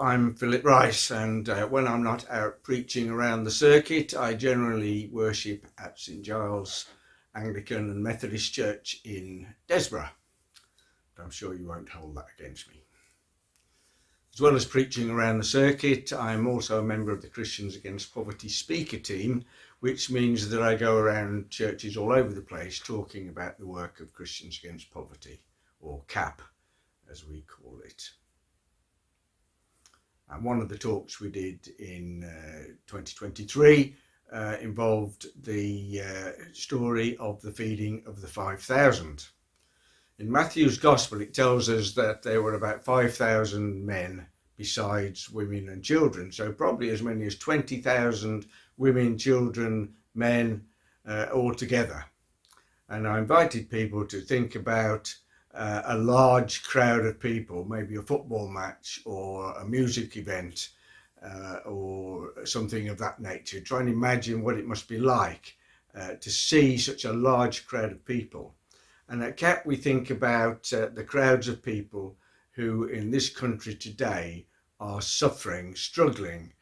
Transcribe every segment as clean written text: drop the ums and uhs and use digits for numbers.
I'm Philip Rice, and when I'm not out preaching around the circuit, I generally worship at St Giles Anglican and Methodist Church in Desborough. But I'm sure you won't hold that against me. As well as preaching around the circuit, I'm also a member of the Christians Against Poverty speaker team, which means that I go around churches all over the place talking about the work of Christians Against Poverty, or CAP as we call it. And one of the talks we did in 2023 involved the story of the feeding of the 5,000. In Matthew's Gospel, it tells us that there were about 5,000 men besides women and children. So probably as many as 20,000 women, children, men altogether. And I invited people to think about a large crowd of people, maybe a football match or a music event or something of that nature. Try and imagine what it must be like to see such a large crowd of people. And at CAP we think about the crowds of people who in this country today are suffering, struggling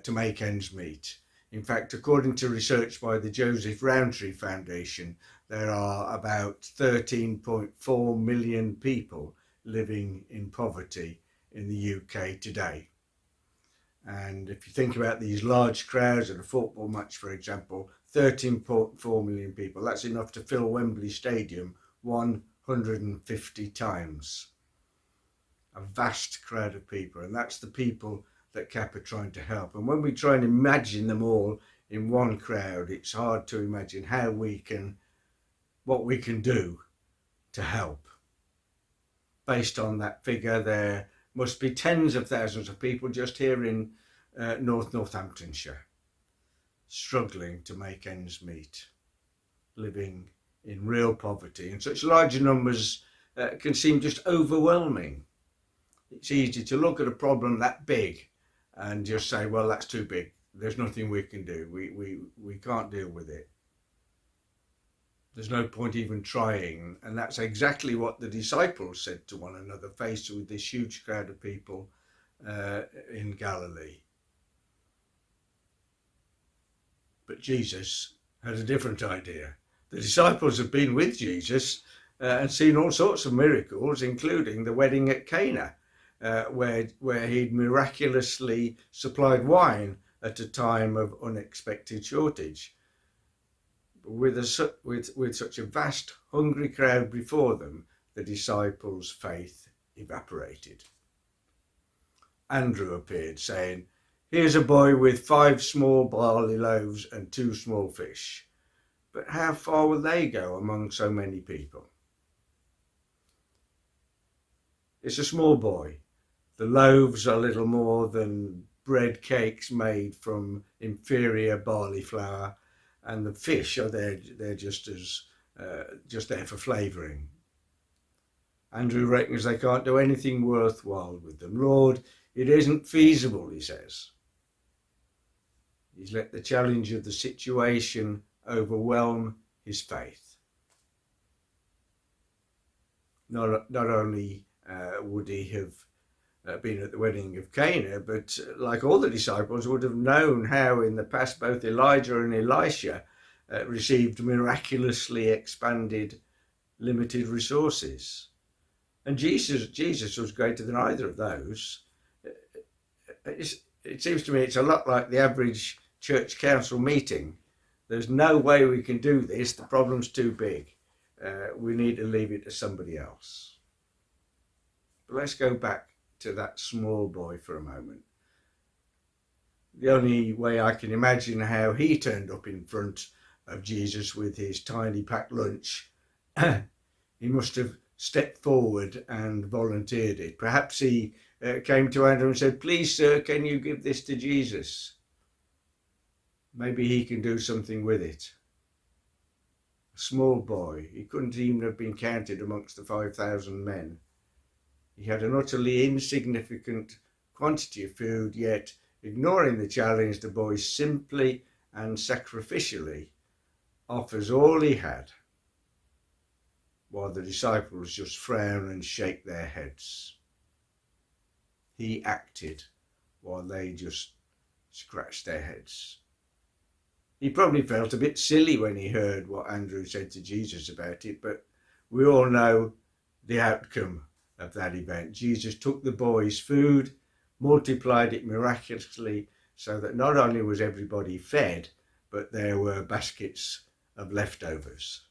to make ends meet. In fact, according to research by the Joseph Rowntree Foundation, there are about 13.4 million people living in poverty in the UK today. And if you think about these large crowds at a football match, for example, 13.4 million people, that's enough to fill Wembley Stadium 150 times. A vast crowd of people, and that's the people that CAP are trying to help. And when we try and imagine them all in one crowd, it's hard to imagine what we can do to help. Based on that figure, there must be tens of thousands of people just here in Northamptonshire struggling to make ends meet, living in real poverty. And such large numbers can seem just overwhelming. It's easy to look at a problem that big and just say, well, that's too big. There's nothing we can do. We can't deal with it. There's no point even trying. And that's exactly what the disciples said to one another, faced with this huge crowd of people in Galilee. But Jesus had a different idea. The disciples had been with Jesus and seen all sorts of miracles, including the wedding at Cana, where he'd miraculously supplied wine at a time of unexpected shortage. With such a vast, hungry crowd before them, the disciples' faith evaporated. Andrew appeared, saying, "Here's a boy with 5 small barley loaves and 2 small fish." But how far will they go among so many people? It's a small boy. The loaves are little more than bread cakes made from inferior barley flour, and the fish are there. They're just there for flavouring. Andrew reckons they can't do anything worthwhile with them. "Lord, it isn't feasible," he says. He's let the challenge of the situation overwhelm his faith. Not only would he have been at the wedding of Cana, but like all the disciples would have known how in the past both Elijah and Elisha received miraculously expanded limited resources. And Jesus was greater than either of those. It seems to me it's a lot like the average church council meeting. There's no way we can do this. The problem's too big. We need to leave it to somebody else. But let's go back to that small boy for a moment. The only way I can imagine how he turned up in front of Jesus with his tiny packed lunch, he must have stepped forward and volunteered it. Perhaps he came to Andrew and said, "Please, sir, can you give this to Jesus? Maybe he can do something with it." A small boy, he couldn't even have been counted amongst the 5,000 men. He had an utterly insignificant quantity of food, yet ignoring the challenge, the boy simply and sacrificially offers all he had, while the disciples just frown and shake their heads. He acted while they just scratched their heads. He probably felt a bit silly when he heard what Andrew said to Jesus about it, but we all know the outcome of that event. Jesus took the boys' food, multiplied it miraculously, so that not only was everybody fed, but there were baskets of leftovers.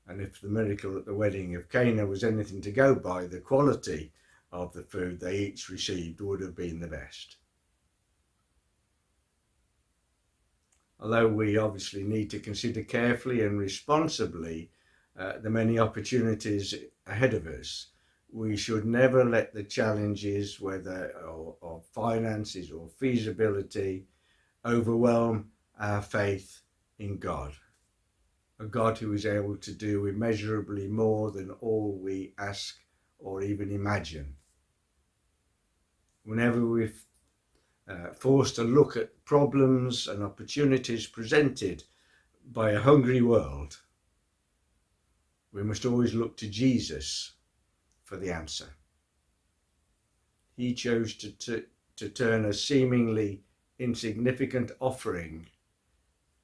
And if the miracle at the wedding of Cana was anything to go by, the quality of the food they each received would have been the best. Although we obviously need to consider carefully and responsibly the many opportunities ahead of us, we should never let the challenges, whether of finances or feasibility, overwhelm our faith in God. A God who is able to do immeasurably more than all we ask or even imagine. Whenever we're forced to look at problems and opportunities presented by a hungry world, we must always look to Jesus for the answer. He chose to turn a seemingly insignificant offering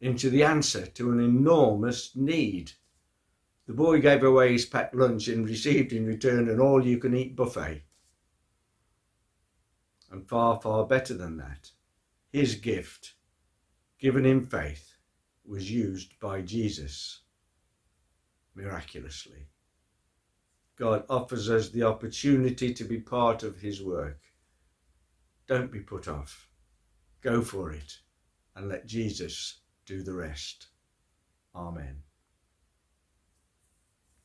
into the answer to an enormous need. The boy gave away his packed lunch and received in return an all-you-can-eat buffet. And far, far better than that, his gift, given in faith, was used by Jesus miraculously. God offers us the opportunity to be part of his work. Don't be put off. Go for it and let Jesus do the rest. Amen.